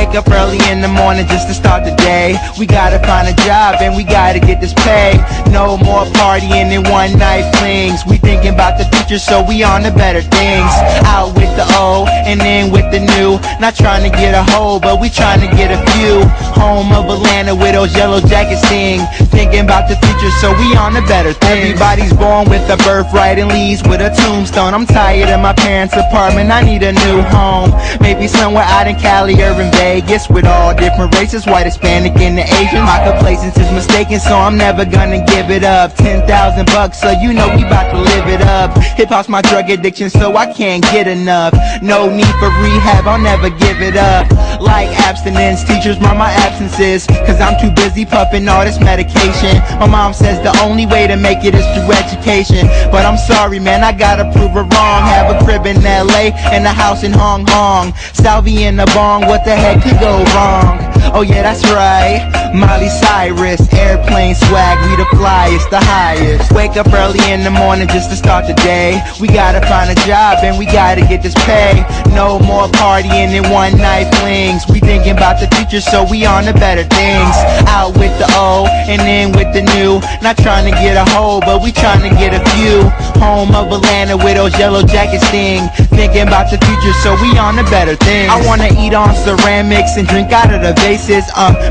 Wake up early in the morning just to start the day. We gotta find a job and we gotta get this pay. No more partying and one night flings. We thinking about the future, so we on to better things. Out with the old and in with the new. Not trying to get a whole, but we trying to get a few. Home of Atlanta where those yellow jackets sing. Thinking about the future, so we on to better things. Everybody's born with a birthright and leaves with a tombstone. I'm tired of my parents' apartment, I need a new home. Maybe somewhere out in Cali or in Vegas, with all different races, white, Hispanic, and the Asian. My complacence is mistaken, so I'm never gonna give it up. 10,000 bucks, so you know we bout to live it up. Hip-hop's my drug addiction, so I can't get enough. No need for rehab, I'll never give it up. Like abstinence, teachers mark my absences, cause I'm too busy puffing all this medication. My mom says the only way to make it is through education, but I'm sorry man, I gotta prove her wrong. Have a crib in LA and a house in Hong Kong. Salvi in the bong, what the heck could go wrong? Oh yeah, that's right, Miley Cyrus. Airplane swag, we the flyest, the highest. Wake up early in the morning just to start the day. We gotta find a job and we gotta get this pay. No more partying and one night flings. We thinking about the future, so we on to better things. Out with the old and in with the new. Not trying to get a whole, but we trying to get a few. Home of Atlanta where those yellow jackets sting. Thinking about the future, so we on to better things. I wanna eat on ceramics and drink out of the vases.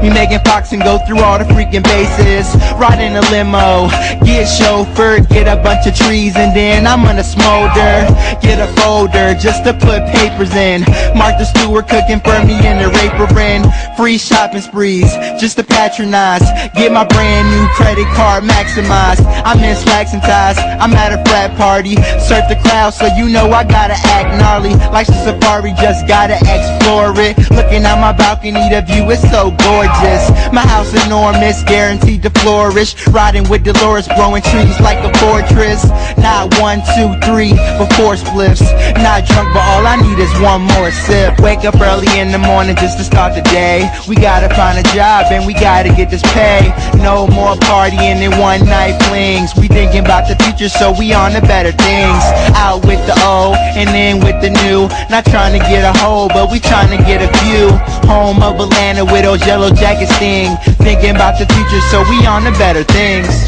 Me Megan Fox and go through all the freaking bases. Ride in a limo, get chauffeured, get a bunch of trees, and then I'm gonna smolder. Get a folder just to put papers in. Martha Stewart cooking for me in her apron. Free shopping sprees just to patronize. Get my brand new credit card maximized. I'm in slacks and ties, I'm at a frat party. Surf the crowd, so you know I gotta act gnarly. Like the safari, just gotta explore it. Looking out my balcony, the view is so gorgeous. My house enormous, guaranteed to flourish. Riding with Dolores, growing trees like a fortress. Not 1, 2, 3, but 4 spliffs. Not drunk, but all I need is one more sip. Wake up early in the morning just to start the day. We gotta find a job and we gotta get this pay. No more partying and one night flings. We thinking about the future, so we on to better things. Out with the old and in with the new. Not trying to get a whole, but we trying to get a few. Home of Atlanta where those yellow jackets sting. Thinking about the future, so we on to better things.